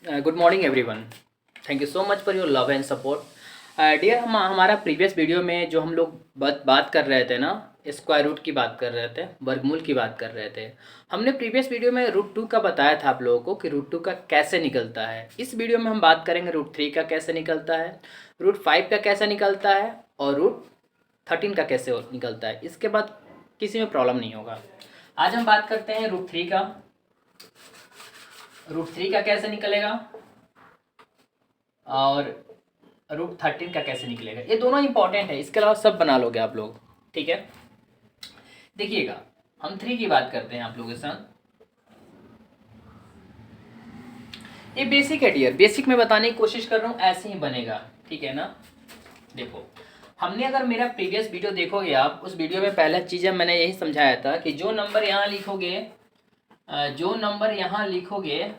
Good morning everyone. Thank you so much for your love and support. Dear, हमारा previous video में जो हम लोग बात कर रहे थे ना, स्क्वायर रूट की बात कर रहे थे, वर्गमूल की बात कर रहे थे। हमने प्रीवियस वीडियो में रूट टू का बताया था आप लोगों को कि रूट टू का कैसे निकलता है। इस वीडियो में हम बात करेंगे रूट थ्री का कैसे निकलता है, रूट फाइव का कैसे निकलता है और रूट 13 का कैसे निकलता है। इसके बाद किसी में प्रॉब्लम नहीं होगा। आज हम बात करते हैं रूट थ्री का। रूट थ्री का कैसे निकलेगा और रूट 13 का कैसे निकलेगा। ये दोनों इंपॉर्टेंट है, इसके अलावा सब बना लोगे आप लोग। ठीक है, देखिएगा, हम थ्री की बात करते हैं आप लोगों के साथ। ये बेसिक है डियर, बेसिक में बताने की कोशिश कर रहा हूँ, ऐसे ही बनेगा। ठीक है ना। देखो, हमने अगर मेरा प्रीवियस वीडियो देखोगे आप, उस वीडियो में पहला चीज़ मैंने यही समझाया था कि जो नंबर यहाँ लिखोगे, जो नंबर यहाँ लिखोगे,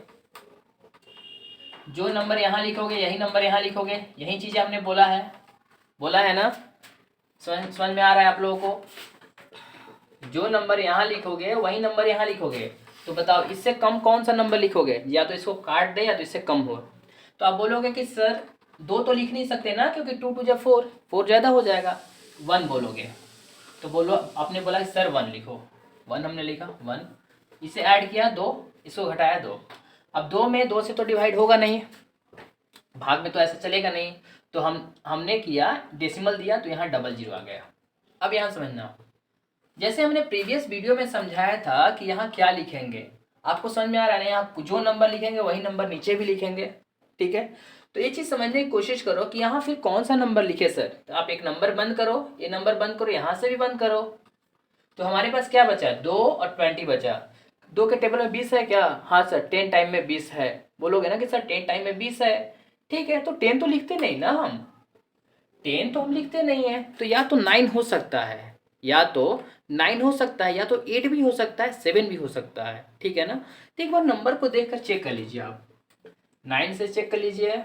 जो नंबर यहाँ लिखोगे यही नंबर यहाँ लिखोगे। यही चीज़ें हमने बोला है ना। समझ में आ रहा है आप लोगों को। जो नंबर यहाँ लिखोगे वही नंबर यहाँ लिखोगे। तो बताओ, इससे कम कौन सा नंबर लिखोगे? या तो इसको काट दे या तो इससे कम हो। तो आप बोलोगे कि सर दो तो लिख नहीं सकते ना, क्योंकि टू टू जा फोर, फोर ज़्यादा हो जाएगा। वन बोलोगे तो बोलो, आपने बोला कि सर वन लिखो। वन हमने लिखा, वन। इसे ऐड किया दो, इसको घटाया दो। अब दो में दो से तो डिवाइड होगा नहीं, भाग में तो ऐसा चलेगा नहीं। तो हमने किया डेसिमल दिया, तो यहाँ डबल जीरो आ गया। अब यहाँ समझना, जैसे हमने प्रीवियस वीडियो में समझाया था कि यहाँ क्या लिखेंगे। आपको समझ में आ रहा है ना? यहाँ जो नंबर लिखेंगे वही नंबर नीचे भी लिखेंगे। ठीक है, तो ये चीज़ समझने की कोशिश करो कि यहाँ फिर कौन सा नंबर लिखे सर। तो आप एक नंबर बंद करो, ये नंबर बंद करो, यहाँ से भी बंद करो। तो हमारे पास क्या बचा? 2 और 20 बचा। 2 के टेबल में 20 है क्या? हाँ सर, 10 टाइम में 20 है। बोलोगे ना कि सर 10 टाइम में 20 है। ठीक है, तो 10 तो लिखते नहीं ना हम, 10 तो हम लिखते नहीं है। तो या तो 9 हो सकता है, या तो 9 हो सकता है, या तो 8 भी हो सकता है, 7 भी हो सकता है। ठीक है ना। तो एक बार नंबर को देखकर चेक कर लीजिए आप। 9 से चेक कर लीजिए,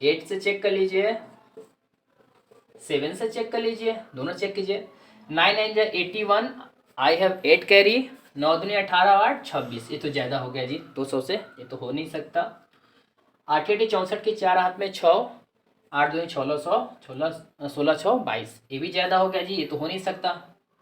8 से चेक कर लीजिए, 7 से चेक कर लीजिए, दोनों चेक कीजिए। 9 9 जा 81, आई हैव 8 कैरी। 9 दूनी 18, 8 26। ये तो ज़्यादा हो गया जी 200 से, ये तो हो नहीं सकता। 8 8 64 के 4 हाथ में 6, 8 दूनी 1600, 16 6 22। ये भी ज़्यादा हो गया जी, ये तो हो नहीं सकता।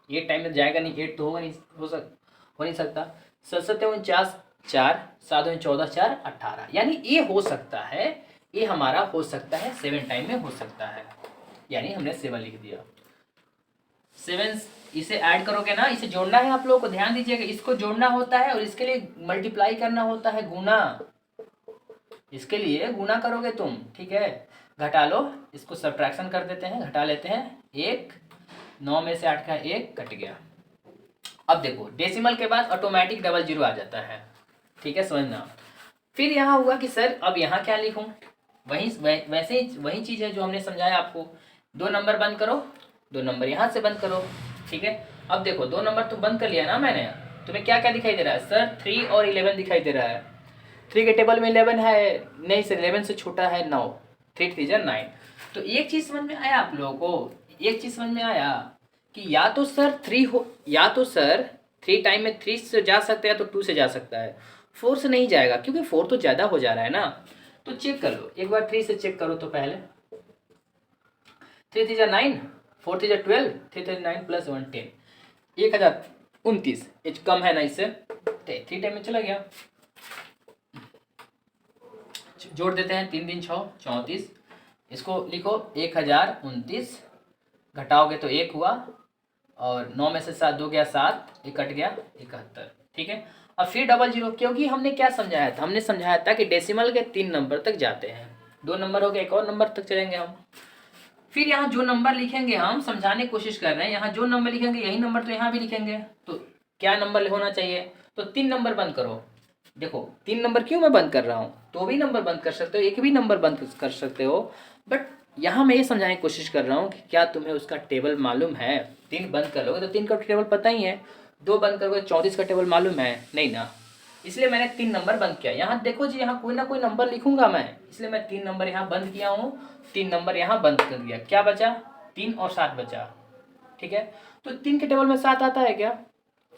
ये टाइम में जाएगा नहीं, 8 तो होगा नहीं, हो नहीं सकता। 7 7 49 4, 7 दूनी 14 4 18। यानी ये हो सकता है, ये हमारा हो सकता है 7 टाइम में हो सकता है। यानी हमने 7 लिख दिया। 7 इसे ऐड करोगे ना, इसे जोड़ना है आप लोगों को, ध्यान दीजिएगा। इसको जोड़ना होता है और इसके लिए मल्टीप्लाई करना होता है, गुना। इसके लिए गुना करोगे तुम। ठीक है, घटा लो, इसको सब्ट्रैक्शन कर देते हैं, घटा लेते हैं। 1, 9 में से 8 का 1 कट गया। अब देखो, डेसिमल के बाद ऑटोमेटिक डबल जीरो आ जाता है। ठीक है, समझना। फिर यहाँ हुआ कि सर अब यहाँ क्या लिखूँ? वैसे ही वही चीज़ है जो हमने समझाया आपको। दो नंबर बंद करो, दो नंबर यहाँ से बंद करो। ठीक है, अब देखो, दो नंबर तो बंद कर लिया ना मैंने। तुम्हें क्या क्या दिखाई दे रहा है सर? 3 और 11 दिखाई दे रहा है। 3 के टेबल में 11 है नहीं सर, 11 से छोटा है 9। 3 3 9। तो एक चीज़ समझ में आया आप लोगों को? एक चीज़ समझ में आया कि या तो सर 3 हो, या तो सर 3 टाइम में 3 से जा सकता है, तो 2 से जा सकता है। 4 से नहीं जाएगा, क्योंकि 4 तो ज़्यादा हो जा रहा है ना। तो चेक कर लो एक बार, 3 से चेक करो तो पहले। 3 3 जा 9, 4 3 जा 12, 3 3 9 प्लस 1 10, 1029। एच कम है ना इससे, 3 टाइम में चला गया। जोड़ देते हैं, 3 3 6 34। इसको लिखो 1029, घटाओगे तो 1 हुआ, और 9 में से 7 दो गया 7, ये कट गया 71। ठीक है, अब फिर डबल जीरो, क्योंकि हमने क्या समझाया था? हमने समझाया था कि डेसिमल के 3 नंबर तक जाते हैं। 2 नंबर हो गए, एक और नंबर तक चलेंगे हम। फिर यहाँ जो नंबर लिखेंगे, हम समझाने की कोशिश कर रहे हैं, यहाँ जो नंबर लिखेंगे यही नंबर तो यहाँ भी लिखेंगे। तो क्या नंबर होना चाहिए? तो 3 नंबर बंद करो। देखो, 3 नंबर क्यों मैं बंद कर रहा हूँ? दो भी नंबर बंद कर सकते हो, एक भी नंबर बंद कर सकते हो, बट यहाँ मैं ये समझाने की कोशिश कर रहा हूँ कि क्या तुम्हें उसका टेबल मालूम है? 3 बंद करोगे तो 3 का टेबल पता ही है, 2 बंद करोगे 34 का टेबल मालूम है नहीं ना। इसलिए मैंने 3 नंबर बंद किया। यहाँ देखो जी, यहाँ कोई ना कोई नंबर लिखूंगा मैं, इसलिए मैं 3 नंबर यहाँ बंद किया हूँ, 3 नंबर यहाँ बंद कर दिया। क्या बचा? 3 और 7 बचा। ठीक है, तो 3 के टेबल में 7 आता है क्या?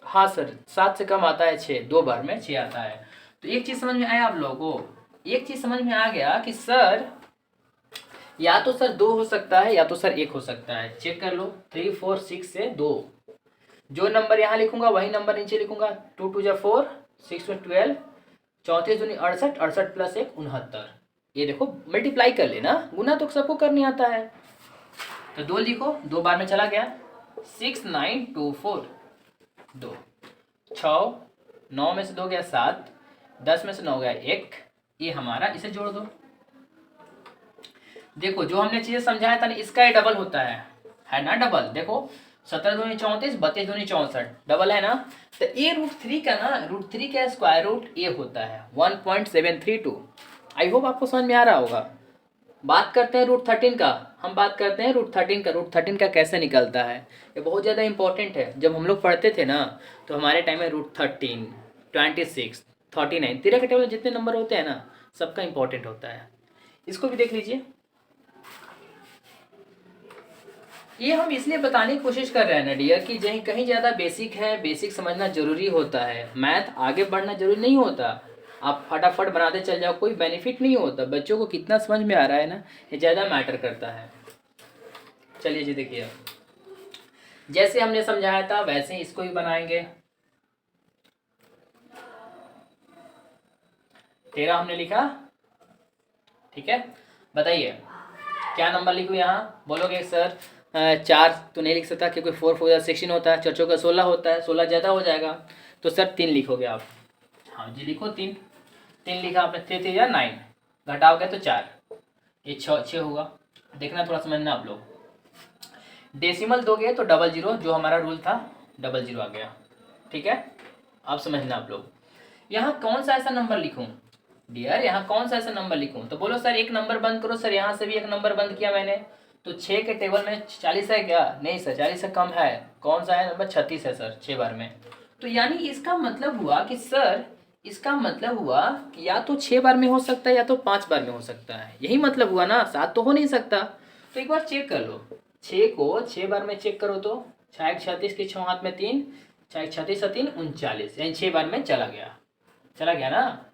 हाँ सर, 7 से कम आता है 6, 2 बार में 6 आता है। तो एक चीज़ समझ में आया आप लोगों को, एक चीज़ समझ में आ गया कि सर या तो सर 2 हो सकता है या तो सर 1 हो सकता है। चेक कर लो, 3 4 6 से 2, जो नंबर यहाँ लिखूंगा वही नंबर नीचे लिखूंगा। 2 2 जा 4, 6 में 12, 34 दूनी 68, 68 प्लस 1 69। ये देखो मल्टीप्लाई कर लेना, गुना तो सबको करने आता है। तो 2 लिखो, 2 बार में चला गया, 6 9 2 4, 2 6, 9 में से 2 गया 7, 10 में से 9 गया 1, ये हमारा, इसे जोड़ दो। देखो जो हमने चीजें समझाया था ना, इसका ये डबल होता है ना डबल। देखो 17 दूनी 34, 32 दूनी 64, डबल है ना। तो ए √3 का ना, √3 का स्क्वायर रूट ए होता है 1.732। आई होप आपको समझ में आ रहा होगा। बात करते हैं √13 का, हम बात करते हैं √13 का। √13 का कैसे निकलता है, ये बहुत ज़्यादा इंपॉर्टेंट है। जब हम लोग पढ़ते थे ना, तो हमारे टाइम में √13, 26, 39, 13 के टेबल में जितने नंबर होते हैं ना, सबका इंपॉर्टेंट होता है। इसको भी देख लीजिए। ये हम इसलिए बताने की कोशिश कर रहे हैं ना डियर कि कहीं कहीं ज़्यादा बेसिक है, बेसिक समझना जरूरी होता है। मैथ आगे बढ़ना जरूरी नहीं होता, आप फटाफट बनाते चल जाओ, कोई बेनिफिट नहीं होता। बच्चों को कितना समझ में आ रहा है ना, ये ज़्यादा मैटर करता है। चलिए जी देखिए, जैसे हमने समझाया था वैसे ही इसको भी बनाएंगे। 13 हमने लिखा, ठीक है। बताइए क्या नंबर लिखूँ यहाँ, बोलोगे सर 4 तो नहीं लिख सकता क्योंकि 4 4 16 होता है, 4 4 16 होता है, 16 ज़्यादा हो जाएगा। तो सर 3 लिखोगे आप। हाँ जी लिखो 3, 3 लिखा आपने, 3 3 या 9, घटाओगे तो 4, ये 6 होगा। देखना थोड़ा समझना आप लोग, डेसिमल दोगे तो 00, जो हमारा रूल था 00 आ गया, ठीक है। आप समझना आप लोग। यहाँ कौन सा ऐसा नंबर लिखूँ डियर, यहाँ कौन सा ऐसा नंबर लिखूँ, तो बोलो सर एक नंबर बंद करो। सर यहाँ से भी एक नंबर बंद किया मैंने, तो 6 के टेबल में 40 है क्या, नहीं सर 40 से कम है। कौन सा है नंबर, 36 है सर 6 बार में। तो यानी इसका मतलब हुआ कि सर, इसका मतलब हुआ कि या तो 6 बार में हो सकता है या तो 5 बार में हो सकता है, यही मतलब हुआ ना, 7 तो हो नहीं सकता। तो एक बार चेक कर लो, 6 को 6 बार में चेक करो तो 6 36 के 6 हाथ में 3, 6 36 3 39, यानी 6 बार में चला गया, चला गया ना।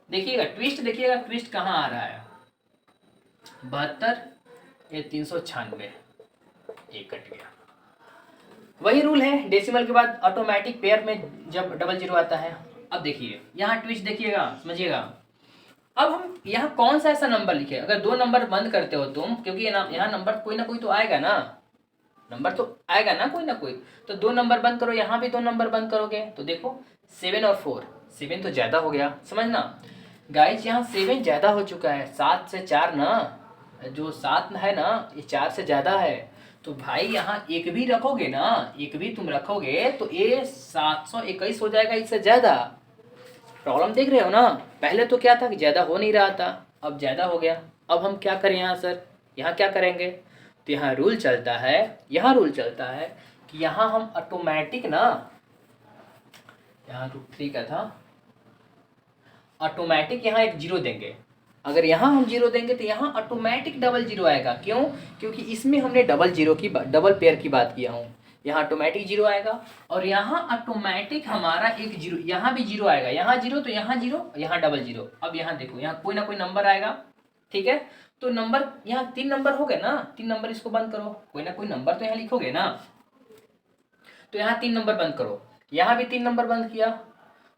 देखिएगा ट्विस्ट, देखिएगा ट्विस्ट कहाँ आ रहा है, 72, ये 396, ये कट गया। वही रूल है, डेसिमल के बाद ऑटोमेटिक पेयर में जब 00 आता है। अब देखिए यहाँ ट्विस्ट देखिएगा, समझिएगा। अब हम यहाँ कौन सा ऐसा नंबर लिखे, अगर 2 नंबर बंद करते हो तुम, क्योंकि यहाँ नंबर कोई ना कोई तो आएगा ना, नंबर तो आएगा ना कोई ना कोई, तो 2 नंबर बंद करो, यहाँ भी 2 नंबर बंद करोगे तो देखो 7 और 4, 7 तो ज़्यादा हो गया, समझना गाइज, यहाँ 7 ज़्यादा हो चुका है, 7 से 4 ना, जो 7 है ना ये 4 से ज़्यादा है। तो भाई यहाँ एक भी रखोगे ना, एक भी तुम रखोगे तो ये 721 हो जाएगा, इससे ज़्यादा। प्रॉब्लम देख रहे हो ना, पहले तो क्या था कि ज़्यादा हो नहीं रहा था, अब ज़्यादा हो गया। अब हम क्या करें यहाँ सर, यहाँ क्या करेंगे, तो यहाँ रूल चलता है, यहाँ रूल चलता है कि यहाँ हम ऑटोमेटिक ना, यहाँ √3 का था, ऑटोमेटिक यहाँ एक 0 देंगे। अगर यहाँ हम 0 देंगे तो यहाँ ऑटोमेटिक 00 आएगा। क्यों, क्योंकि इसमें हमने डबल पेयर की बात किया हूँ, यहाँ ऑटोमेटिक 0 आएगा। और यहाँ ऑटोमेटिक हमारा एक 0, यहाँ भी 0 आएगा, यहाँ 0 तो यहाँ 0, यहाँ 00। अब यहाँ देखो, यहाँ कोई ना कोई नंबर आएगा, ठीक है। तो नंबर यहाँ 3 नंबर हो गए ना, 3 नंबर इसको बंद करो, कोई ना कोई नंबर तो यहाँ लिखोगे ना, तो यहाँ 3 नंबर बंद करो, यहाँ भी 3 नंबर बंद किया।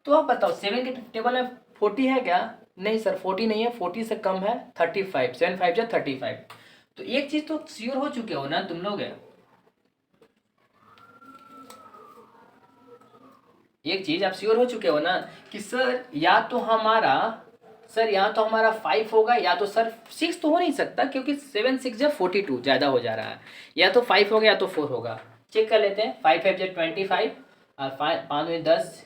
तो आप बताओ 7 के टेबल में 40 है क्या, नहीं सर 40 नहीं है, 40 से कम है 35, 7 5 जा 35। तो एक चीज तो श्योर हो चुके हो ना तुम लोग, एक चीज आप श्योर हो चुके हो ना कि सर या तो हमारा, सर या तो हमारा 5 होगा या तो सर 6 तो हो नहीं सकता, क्योंकि 7 6 जा 42 ज़्यादा हो जा रहा है, या तो 5 होगा या तो 4 होगा। चेक कर लेते हैं, 5 5 जा 25 और 5 में 10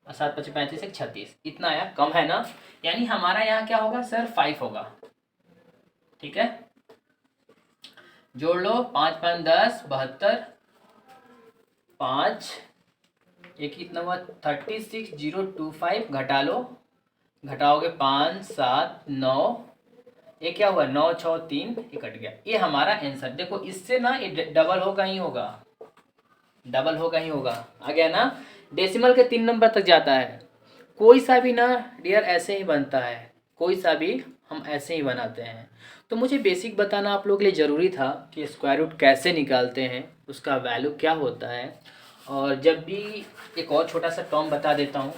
और 7 5 35 36, इतना आया, कम है ना, यानी हमारा यहाँ क्या होगा सर 5 होगा, ठीक है। जोड़ लो, 5 5 10 72, 5 एक कितना हुआ 36025, घटा लो, घटाओगे 5 7 9, ये क्या हुआ 9 6 3, ये कट गया, ये हमारा आंसर। देखो इससे ना ये डबल होगा ही होगा, डबल होगा ही होगा, आ गया ना। डेसिमल के 3 नंबर तक जाता है। कोई सा भी ना डियर ऐसे ही बनता है, कोई सा भी हम ऐसे ही बनाते हैं। तो मुझे बेसिक बताना आप लोगों के लिए ज़रूरी था कि स्क्वायर रूट कैसे निकालते हैं, उसका वैल्यू क्या होता है। और जब भी एक और छोटा सा टर्म बता देता हूँ।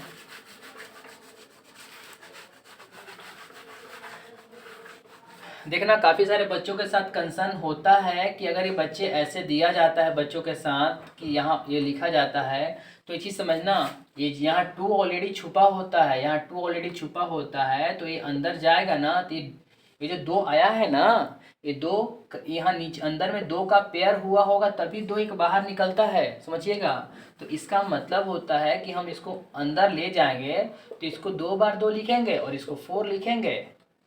देखना काफ़ी सारे बच्चों के साथ कंसर्न होता है कि अगर ये बच्चे ऐसे दिया जाता है बच्चों के साथ कि यहाँ ये लिखा जाता है, तो ये चीज़ समझना, ये यहाँ 2 ऑलरेडी छुपा होता है, यहाँ 2 ऑलरेडी छुपा होता है, तो ये अंदर जाएगा ना, तो ये जो 2 आया है ना, ये 2 यहाँ नीचे अंदर में 2 का पेयर हुआ होगा तभी 2 एक बाहर निकलता है, समझिएगा। तो इसका मतलब होता है कि हम इसको अंदर ले जाएंगे तो इसको 2 बार 2 लिखेंगे और इसको 4 लिखेंगे,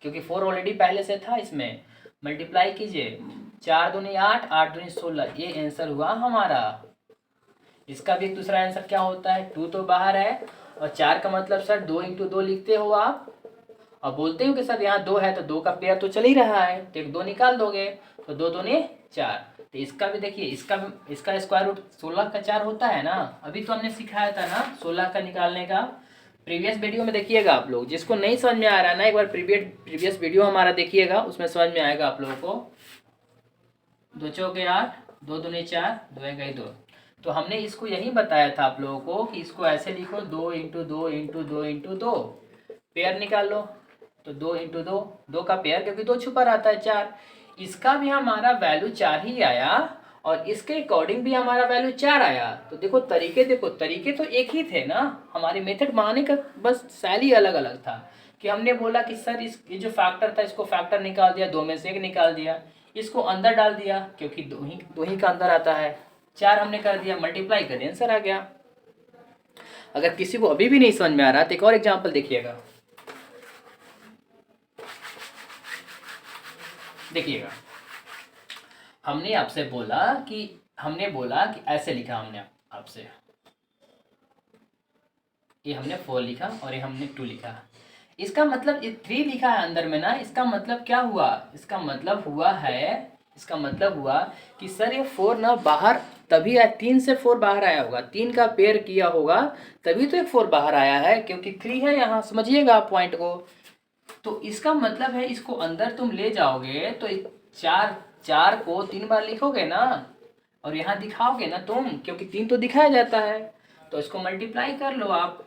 क्योंकि 4 ऑलरेडी पहले से था इसमें। मल्टीप्लाई कीजिए, 4 दूनी 8, 8 दूनी 16, ये आंसर हुआ हमारा। इसका भी एक दूसरा आंसर क्या होता है, 2 तो बाहर है और 4 का मतलब सर 2 इंटू 2 लिखते हो आप, और बोलते हो कि सर यहाँ 2 है तो 2 का पेयर तो चल ही रहा है, तो एक 2 निकाल दोगे तो 2 दूनी 4। तो इसका भी देखिए, इसका स्क्वायर रूट 16 का 4 होता है ना। अभी तो हमने सिखाया था ना 16 का निकालने का, प्रीवियस वीडियो में देखिएगा आप लोग। जिसको नहीं समझ में आ रहा है ना, एक बार प्रीवियस वीडियो हमारा देखिएगा, उसमें समझ में आएगा आप लोगों को। 2 चौके 8, 2 दूनी 4, 2 एक 2। तो हमने इसको यही बताया था आप लोगों को कि इसको ऐसे लिखो, 2 इंटू 2 इंटू 2 इंटू 2, पेयर निकाल लो। तो 2 इंटू 2, 2 का पेयर, क्योंकि 2 छुपा रहता है 4। इसका भी हमारा वैल्यू 4 ही आया और इसके अकॉर्डिंग भी हमारा वैल्यू 4 आया। तो देखो तरीके तो एक ही थे ना, हमारे मेथड बनाने का बस शैली अलग अलग था। कि हमने बोला कि सर ये जो फैक्टर था इसको फैक्टर निकाल दिया, 2 में से 1 निकाल दिया, इसको अंदर डाल दिया क्योंकि दो ही का अंदर आता है, 4 हमने कर दिया, मल्टीप्लाई कर दिया, आंसर आ गया। अगर किसी को अभी भी नहीं समझ में आ रहा तो एक और एग्जाम्पल देखिएगा। देखिएगा, हमने आपसे बोला कि ऐसे लिखा हमने आपसे, ये हमने 4 लिखा और ये हमने 2 लिखा। इसका मतलब ये 3 लिखा है अंदर में ना, इसका मतलब क्या हुआ, इसका मतलब हुआ कि सर ये 4 ना बाहर तभी आया, 3 से 4 बाहर आया होगा, 3 का पेयर किया होगा तभी तो एक 4 बाहर आया है, क्योंकि 3 है यहाँ, समझिएगा आप पॉइंट को। तो इसका मतलब है इसको अंदर तुम ले जाओगे तो 4 को 3 बार लिखोगे ना, और यहाँ दिखाओगे ना तुम, क्योंकि 3 तो दिखाया जाता है, तो इसको मल्टीप्लाई कर लो आप।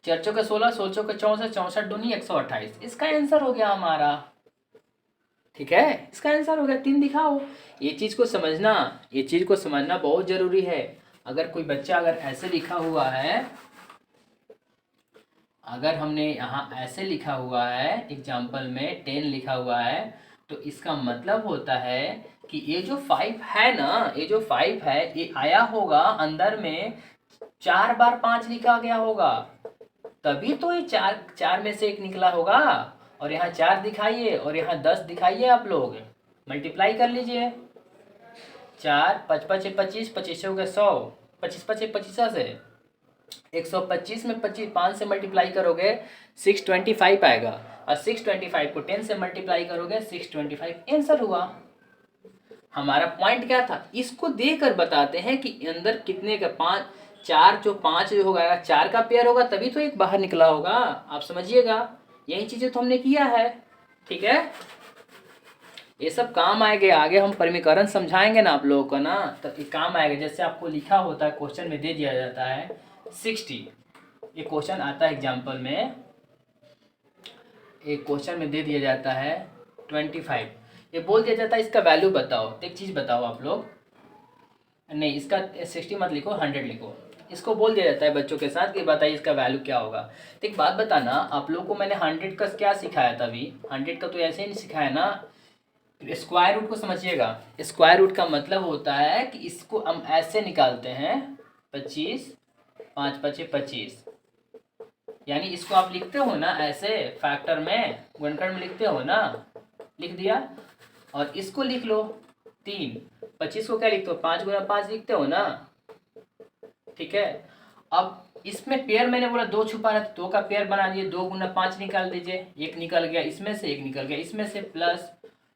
4 चौके 16, 16 चौके 64, 64 दूनी 128, इसका आंसर हो गया हमारा। ठीक है, इसका आंसर हो गया, 3 दिखाओ। ये चीज़ को समझना बहुत ज़रूरी है। अगर कोई बच्चा अगर ऐसे लिखा हुआ है, अगर हमने यहाँ ऐसे लिखा हुआ है एग्जाम्पल में 10 लिखा हुआ है, तो इसका मतलब होता है कि ये जो 5 है ना, ये आया होगा अंदर में, 4 बार 5 लिखा गया होगा, तभी तो ये 4 में से 1 निकला होगा। और यहाँ 4 दिखाइए और यहाँ 10 दिखाइए, आप लोग मल्टीप्लाई कर लीजिए। 4 5 5 25, 25 हो गए 100, 25 25 25 से 125 में 5 से मल्टीप्लाई करोगे 625 आएगा, और 625 को 10 से मल्टीप्लाई करोगे 625, आंसर हुआ। हमारा पॉइंट क्या था, इसको देकर बताते हैं कि अंदर कितने का 5 जो होगा, 4 का पेयर होगा तभी तो एक बाहर निकला होगा, आप समझिएगा। यही चीजें तो हमने किया है, ठीक है। ये सब काम आएगा, आगे हम समीकरण समझाएंगे ना आप लोगों को ना, तब ये काम आएगा। जैसे आपको लिखा होता है, क्वेश्चन में दे दिया जाता है 60, ये क्वेश्चन आता है एग्जाम्पल में, एक क्वेश्चन में दे दिया जाता है 25, ये बोल दिया जाता है इसका वैल्यू बताओ। तो एक चीज़ बताओ आप लोग, नहीं इसका 60 मत लिखो, 100 लिखो। इसको बोल दिया जाता है बच्चों के साथ कि बताइए इसका वैल्यू क्या होगा। तो एक बात बताना, आप लोग को मैंने 100 का क्या सिखाया था अभी, 100 का तो ऐसे ही नहीं सिखाया ना। स्क्वायर रूट को समझिएगा, स्क्वायर रूट का मतलब होता है कि इसको हम ऐसे निकालते हैं, 25 5 5 25, यानी इसको आप लिखते हो ना ऐसे फैक्टर में, गुणनखंड में लिखते हो ना, लिख दिया। और इसको लिख लो 3, 25 को क्या लिखते हो, 5 गुना 5 लिखते हो ना, ठीक है। अब इसमें पेयर मैंने बोला 2 छुपा है, तो 2 का पेयर बना दिए, 2 गुना 5 निकाल दीजिए, 1 निकल गया इसमें से, 1 निकल गया इसमें से, प्लस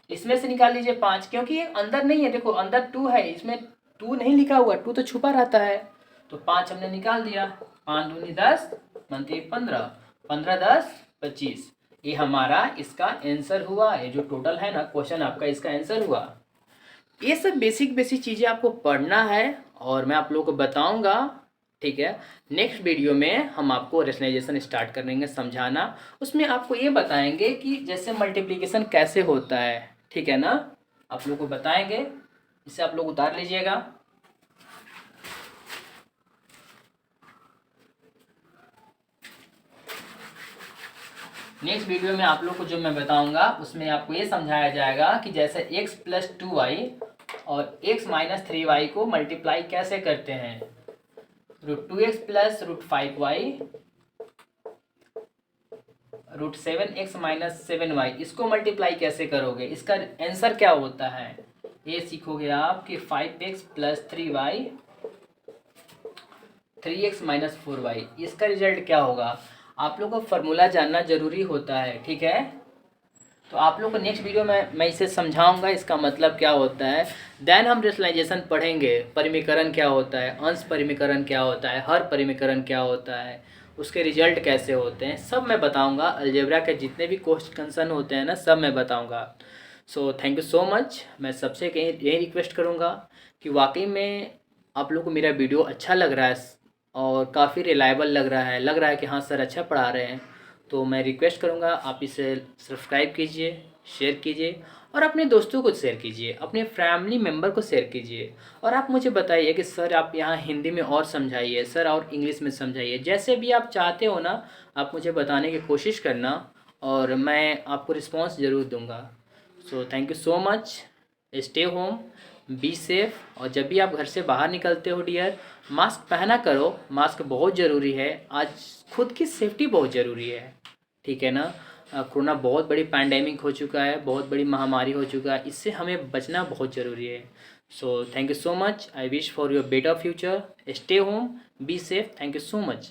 इसमें से निकाल लीजिए 5, क्योंकि ये अंदर नहीं है, देखो अंदर 2 है, इसमें 2 नहीं लिखा हुआ, 2 तो छुपा रहता है। तो 5 हमने निकाल दिया, 5 दूनी 10, 15, 15 10 25। ये हमारा इसका आंसर हुआ। ये जो टोटल है ना क्वेश्चन आपका, इसका आंसर हुआ। ये सब बेसिक बेसिक चीज़ें आपको पढ़ना है और मैं आप लोगों को बताऊंगा, ठीक है। नेक्स्ट वीडियो में हम आपको रेशनलाइजेशन स्टार्ट करेंगे समझाना। उसमें आपको ये बताएंगे कि जैसे मल्टीप्लिकेशन कैसे होता है, ठीक है ना, आप लोग को बताएंगे। इसे आप लोग उतार लीजिएगा। नेक्स्ट वीडियो में आप लोग को जो मैं बताऊंगा उसमें आपको ये समझाया जाएगा कि जैसे x + 2y और x - 3y को मल्टीप्लाई कैसे करते हैं। √2x + √5y √7x - 7y, इसको मल्टीप्लाई कैसे करोगे, इसका आंसर क्या होता है, ये सीखोगे आप कि 5x + 3y 3x - 4y, इसका रिजल्ट क्या होगा। आप लोग को फार्मूला जानना जरूरी होता है, ठीक है। तो आप लोग को नेक्स्ट वीडियो में मैं इसे समझाऊंगा इसका मतलब क्या होता है। देन हम रेशनलाइजेशन पढ़ेंगे, परिमीकरण क्या होता है, अंश परिमीकरण क्या होता है, हर परिमीकरण क्या होता है, उसके रिजल्ट कैसे होते हैं, सब मैं बताऊंगा। अलजेब्रा के जितने भी क्वेश्चन होते हैं ना, सब मैं बताऊंगा। So thank you so much. मैं सबसे यही रिक्वेस्ट करूँगा कि वाकई में आप लोग को मेरा वीडियो अच्छा लग रहा है और काफ़ी रिलायबल लग रहा है कि हाँ सर अच्छा पढ़ा रहे हैं। तो मैं रिक्वेस्ट करूँगा आप इसे सब्सक्राइब कीजिए, शेयर कीजिए और अपने दोस्तों को शेयर कीजिए, अपने फैमिली मेम्बर को शेयर कीजिए। और आप मुझे बताइए कि सर आप यहाँ हिंदी में और समझाइए, सर और इंग्लिश में समझाइए, जैसे भी आप चाहते हो ना, आप मुझे बताने की कोशिश करना और मैं आपको रिस्पॉन्स ज़रूर दूँगा। So thank you so much. Stay home, be safe. और जब भी आप घर से बाहर निकलते हो डियर, मास्क पहना करो। मास्क बहुत ज़रूरी है, आज खुद की सेफ्टी बहुत ज़रूरी है, ठीक है ना। कोरोना बहुत बड़ी पैंडेमिक हो चुका है, बहुत बड़ी महामारी हो चुका है, इससे हमें बचना बहुत ज़रूरी है। So thank you so much. I wish for your better future. Stay home, be safe. Thank you so much.